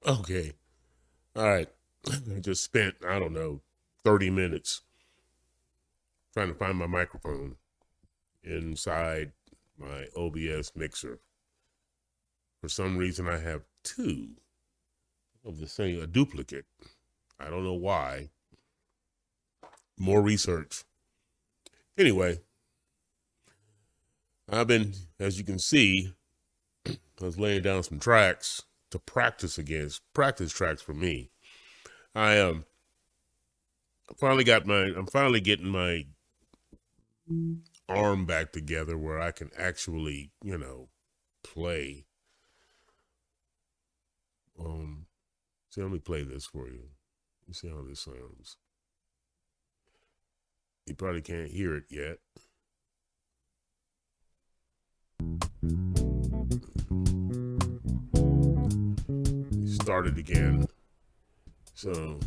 Okay. All right. I just spent, I don't know, 30 minutes trying to find my microphone inside my OBS mixer. For some reason, I have two of the same, a duplicate. I don't know why. More research. Anyway, I've been, as you can see, I was laying down some tracks to practice against, practice tracks for me. I I'm finally getting my arm back together where I can actually, play. Um, so let me play this for you. You see how this sounds. You probably can't hear it yet. Start it again. So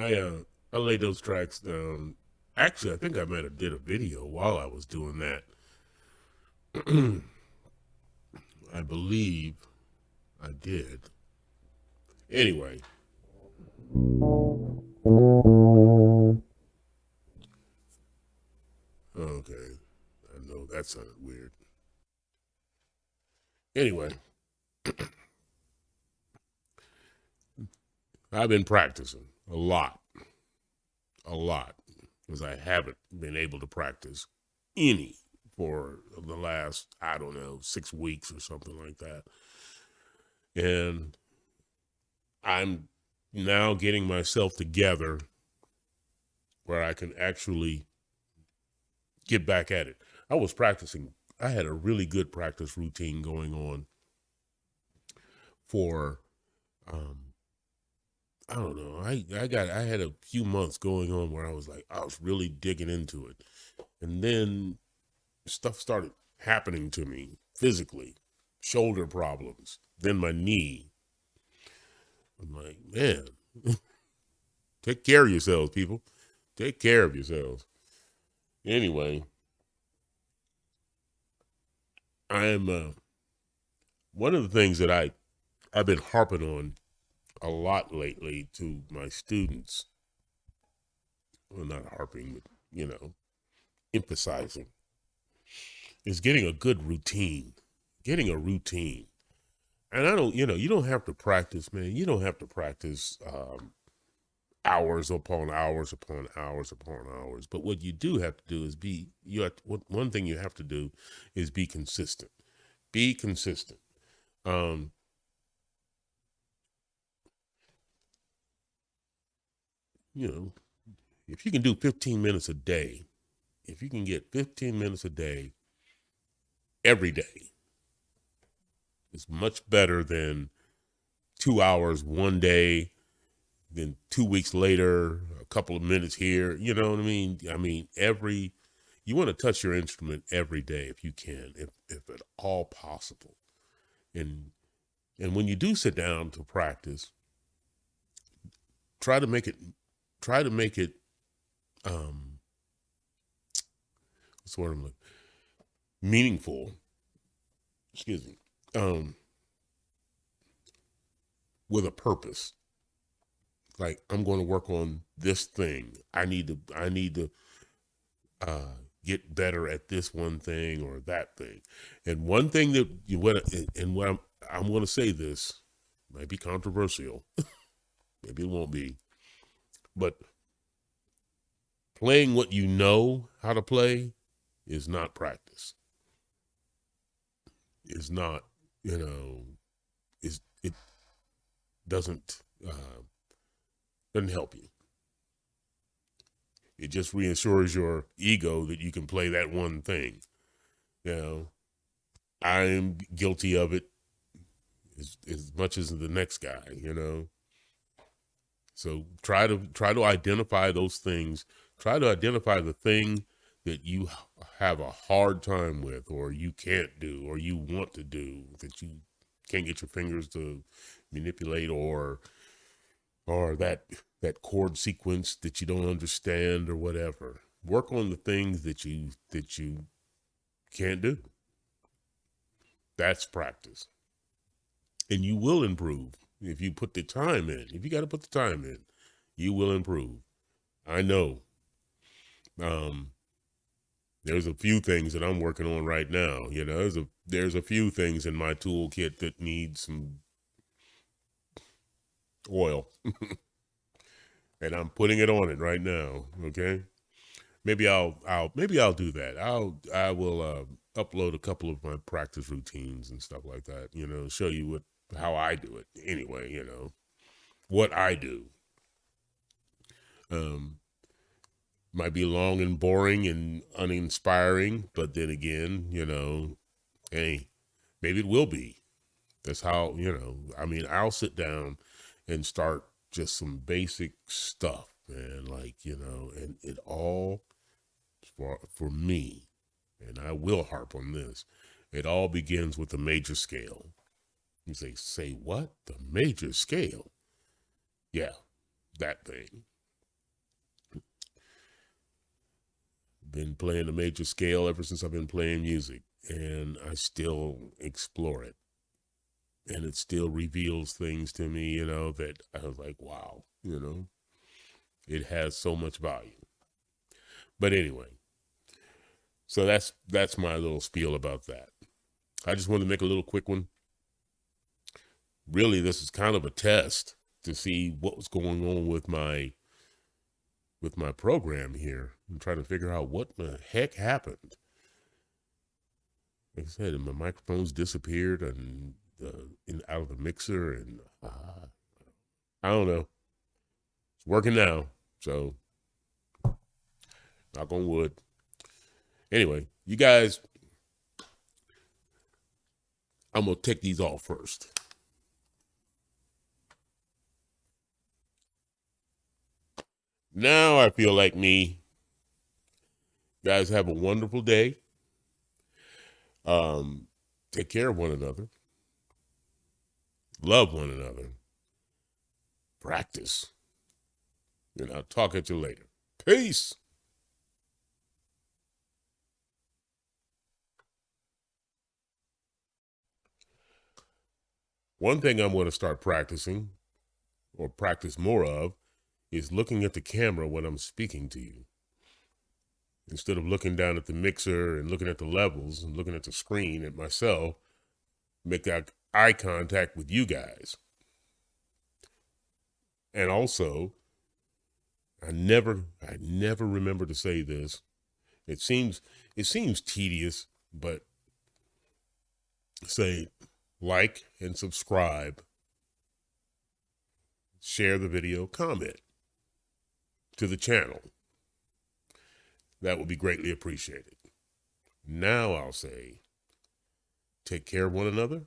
yeah, I laid those tracks down. Actually, I think I might have did a video while I was doing that. I believe I did. Anyway, okay. I know that sounded weird. Anyway, I've been practicing a lot, because I haven't been able to practice any for the last, I don't know, 6 weeks or something like that. And I'm now getting myself together where I can actually get back at it. I was practicing, I had a really good practice routine going on for, um, I don't know. I had a few months going on where I was really digging into it. And then stuff started happening to me physically, shoulder problems, then my knee. I'm like, man, take care of yourselves, people. Take care of yourselves. Anyway, I'm one of the things that I've been harping on a lot lately to my students. Well, not harping, but emphasizing is getting a good routine. Getting a routine. And I don't, you don't have to practice, man. You don't have to practice hours upon hours upon hours upon hours. But what you do have to do is one thing you have to do is be consistent. Be consistent. Um, you know, if you can do 15 minutes a day, if you can get 15 minutes a day every day, it's much better than 2 hours one day, then 2 weeks later, a couple of minutes here. You know what I mean? I mean, you want to touch your instrument every day if you can, if at all possible. And and when you do sit down to practice, try to make it try to make it um what's the word I'm looking, meaningful. Excuse me. Um, with a purpose. Like, I'm going to work on this thing. I need to uh get better at this one thing or that thing. And one thing that you want, and what I'm going to say this, Might be controversial. Maybe it won't be. But playing what you know how to play is not practice. Is not, it doesn't help you. It just reassures your ego that you can play that one thing. I'm guilty of it as much as the next guy. So try to identify those things. Try to identify the thing that you have a hard time with, or you can't do, or you want to do, that you can't get your fingers to manipulate, or that chord sequence that you don't understand, or whatever. Work on the things that you can't do. That's practice. And you will improve if you put the time in. If you got to put the time in, you will improve. I know. There's a few things that I'm working on right now. There's a few things in my toolkit that need some oil, and I'm putting it on it right now. Okay, maybe I'll do that. I will upload a couple of my practice routines and stuff like that. Show you how I do it anyway. What I do. Might be long and boring and uninspiring, but then again, hey, maybe it will be. That's how, I'll sit down and start just some basic stuff, man, and it all for me, and I will harp on this, it all begins with the major scale. You say what? The major scale? Yeah, that thing. Been playing the major scale ever since I've been playing music, and I still explore it, and it still reveals things to me, that I was like, wow, it has so much value. But anyway, so that's my little spiel about that. I just wanted to make a little quick one. Really, this is kind of a test to see what was going on with my program here. I'm trying to figure out what the heck happened. Like I said, my microphones disappeared and out of the mixer, and I don't know. It's working now, so knock on wood. Anyway, you guys, I'm gonna take these off first. Now I feel like me. Guys, have a wonderful day. Take care of one another. Love one another. Practice. And I'll talk at you later. Peace. One thing I'm going to start practicing, or practice more of, is looking at the camera when I'm speaking to you. Instead of looking down at the mixer and looking at the levels and looking at the screen at myself, make that eye contact with you guys. And also, I never remember to say this. It seems tedious, but say like and subscribe, share the video, comment to the channel. That would be greatly appreciated. Now I'll say, take care of one another,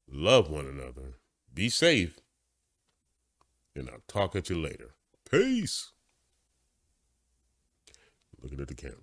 love one another, be safe, and I'll talk at you later. Peace. Looking at the camera.